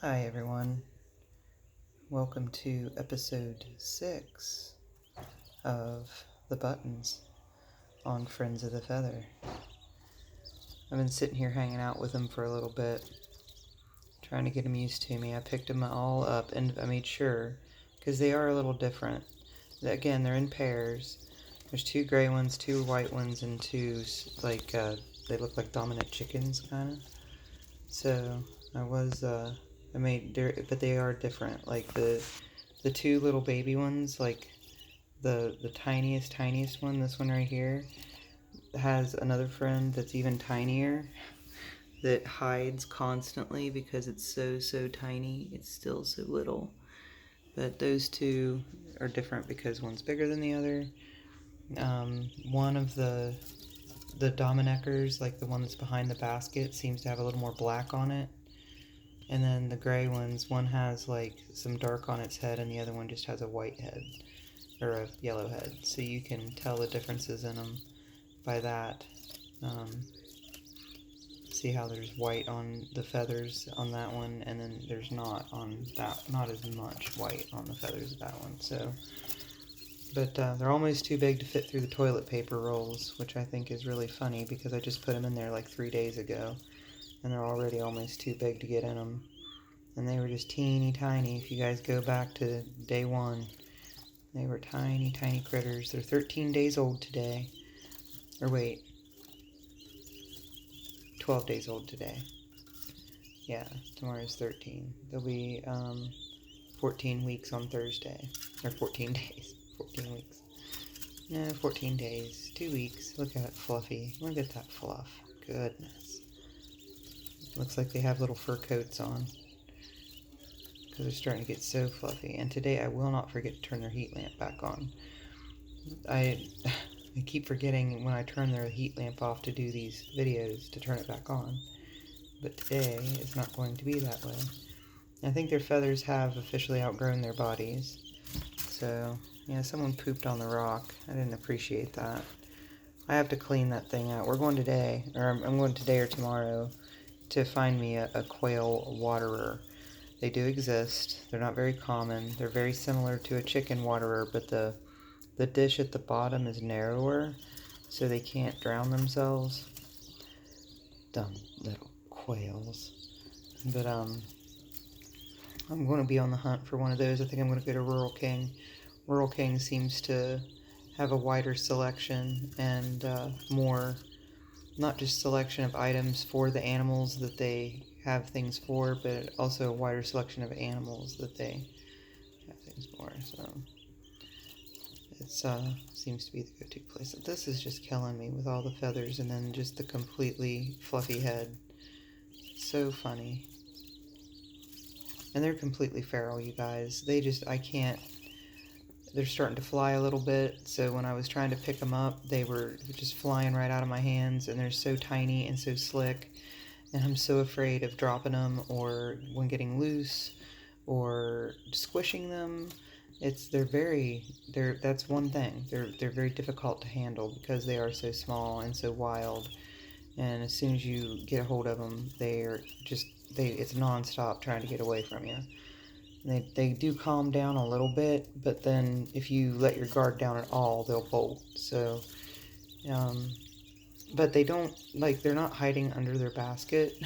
Hi everyone, welcome to episode 6 of The Buttons on Friends of the Feather. I've been sitting here hanging out with them for a little bit, trying to get them used to me. I picked them all up and I made sure, because they are a little different. Again, they're in pairs. There's 2 gray ones, 2 white ones, and 2 they look like dominant chickens kind of. So but they are different. Like the 2 little baby ones, like the tiniest one, this one right here, has another friend that's even tinier that hides constantly because it's so tiny. It's still so little. But those 2 are different because one's bigger than the other. One of the Domineckers, like the one that's behind the basket, seems to have a little more black on it. And then the gray ones, one has like some dark on its head and the other one just has a white head, or a yellow head. So you can tell the differences in them by that. See how there's white on the feathers on that one, and then there's not as much white on the feathers of that one. So, but they're almost too big to fit through the toilet paper rolls, which I think is really funny because I just put them in there like 3 days ago, and they're already almost too big to get in them. And they were just teeny tiny. If you guys go back to day 1, they were tiny critters. They're 13 days old today. Or wait, 12 days old today. Yeah, tomorrow's 13. They'll be 14 weeks on Thursday. Or 14 days. 14 weeks. No, 14 days. 2 weeks. Look at it, Fluffy. Look at that fluff. Goodness. Looks like they have little fur coats on, because they're starting to get so fluffy. And today I will not forget to turn their heat lamp back on. I keep forgetting when I turn their heat lamp off to do these videos to turn it back on. But today is not going to be that way. I think their feathers have officially outgrown their bodies. So, yeah, someone pooped on the rock. I didn't appreciate that. I have to clean that thing out. We're going today, or I'm going today or tomorrow, to find me a quail waterer. They do exist. They're not very common. They're very similar to a chicken waterer, but the dish at the bottom is narrower, so they can't drown themselves. Dumb little quails. But I'm going to be on the hunt for one of those. I think I'm going to go to Rural King. Rural King seems to have a wider selection and more, not just selection of items for the animals that they have things for, but also a wider selection of animals that they have things for. So it seems to be the go-to place. This is just killing me with all the feathers and then just the completely fluffy head. So funny. And they're completely feral, you guys. I can't. They're starting to fly a little bit, so when I was trying to pick them up, they were just flying right out of my hands, and they're so tiny and so slick, and I'm so afraid of dropping them or when getting loose or squishing them. That's one thing. They're very difficult to handle because they are so small and so wild, and as soon as you get a hold of them, it's nonstop trying to get away from you. They do calm down a little bit, but then if you let your guard down at all, they'll bolt. So, but they're not hiding under their basket.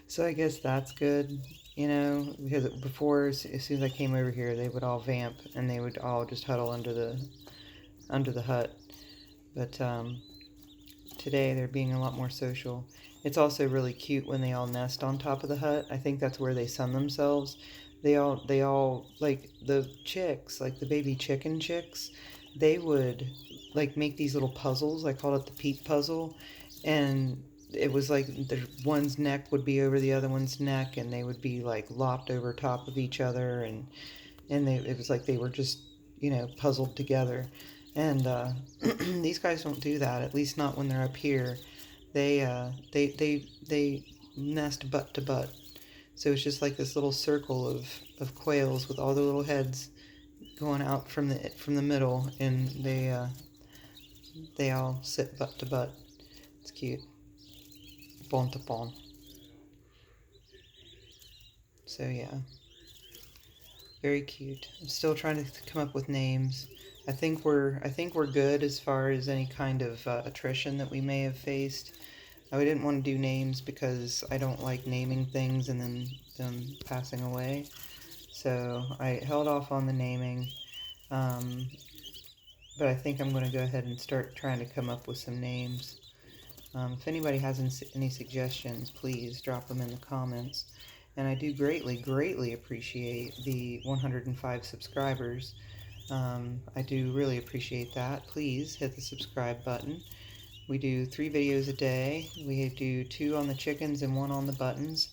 So I guess that's good, because before, as soon as I came over here, they would all vamp and they would all just huddle under the hut. But today they're being a lot more social. It's also really cute when they all nest on top of the hut. I think that's where they sun themselves. They all like the chicks, like the baby chicken chicks, they would like make these little puzzles. I called it the peep puzzle, and it was like one's neck would be over the other one's neck, and they would be like lopped over top of each other, and it was like they were just puzzled together. And these guys don't do that, at least not when they're up here. They nest butt to butt. So it's just like this little circle of quails with all their little heads going out from the middle, and they all sit butt to butt. It's cute. Bon to bon. So yeah, very cute. I'm still trying to come up with names. I think we're good as far as any kind of attrition that we may have faced. I didn't want to do names because I don't like naming things and then them passing away. So I held off on the naming. But I think I'm going to go ahead and start trying to come up with some names. If anybody has any suggestions, please drop them in the comments. And I do greatly appreciate the 105 subscribers. I do really appreciate that. Please hit the subscribe button. We do 3 videos a day. We do 2 on the chickens and 1 on the buttons.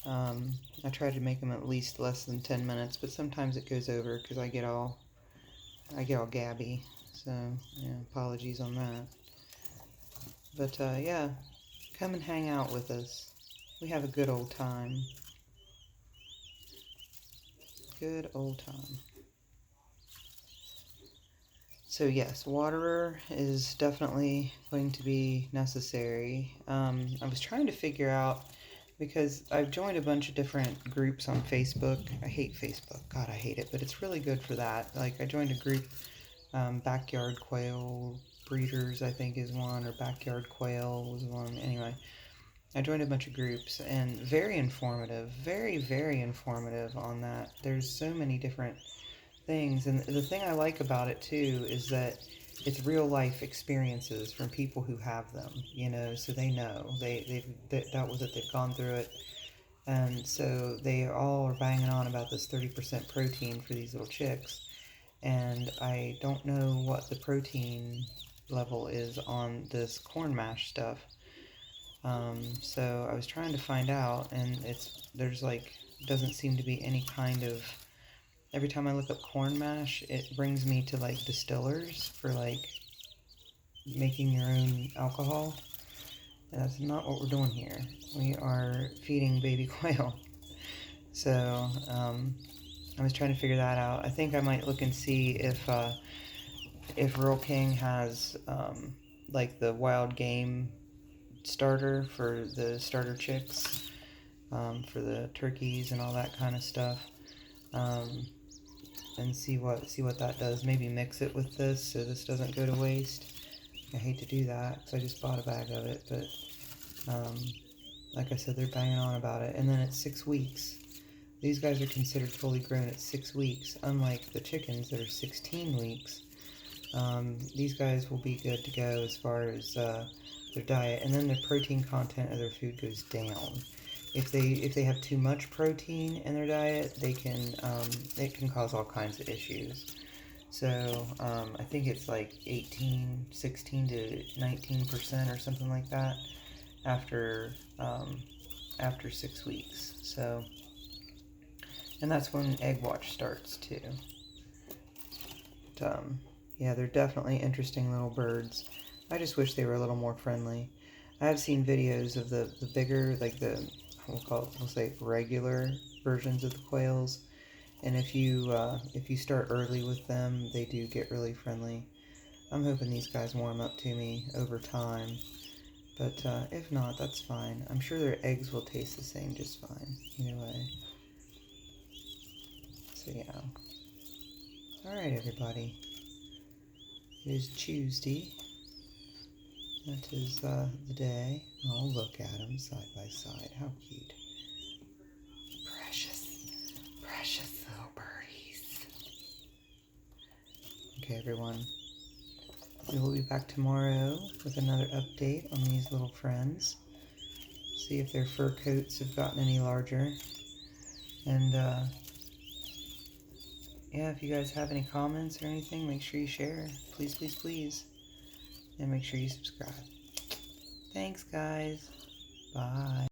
I try to make them at least less than 10 minutes, but sometimes it goes over because I get all gabby. So, yeah, apologies on that. But, yeah, come and hang out with us. We have a good old time. Good old time. So yes, waterer is definitely going to be necessary. I was trying to figure out, because I've joined a bunch of different groups on Facebook. I hate Facebook. God, I hate it, but it's really good for that. Like, I joined a group, Backyard Quail Breeders, I think is one, or Backyard Quail was one. Anyway, I joined a bunch of groups, and very informative, very informative on that. There's so many different things, and the thing I like about it too is that it's real life experiences from people who have them, so they know they've dealt with it, they've gone through it, and so they all are banging on about this 30% protein for these little chicks. And I don't know what the protein level is on this corn mash stuff. So I was trying to find out, and there's like, doesn't seem to be any kind of, every time I look up corn mash, it brings me to like distillers for like making your own alcohol. And that's not what we're doing here. We are feeding baby quail. So, I was trying to figure that out. I think I might look and see if Rural King has like the wild game starter for the starter chicks, for the turkeys and all that kind of stuff, and see what that does. Maybe mix it with this so this doesn't go to waste. I hate to do that because I just bought a bag of it, but like I said, they're banging on about it. And then at 6 weeks, these guys are considered fully grown at 6 weeks, unlike the chickens that are 16 weeks. These guys will be good to go as far as their diet, and then the protein content of their food goes down. If they have too much protein in their diet, it can cause all kinds of issues. So I think it's like 16 to 19% or something like that after 6 weeks. So. And that's when Egg Watch starts, too. But, yeah, they're definitely interesting little birds. I just wish they were a little more friendly. I have seen videos of the bigger, like we'll say regular versions of the quails. And if you start early with them, they do get really friendly. I'm hoping these guys warm up to me over time. But if not, that's fine. I'm sure their eggs will taste the same just fine. Either way. So yeah. Alright, everybody. It is Tuesday. That is the day. Oh, look at them side by side. How cute. Precious little birdies. Okay, everyone. We will be back tomorrow with another update on these little friends. See if their fur coats have gotten any larger. And, yeah, if you guys have any comments or anything, make sure you share. Please, please, please. And make sure you subscribe. Thanks, guys. Bye.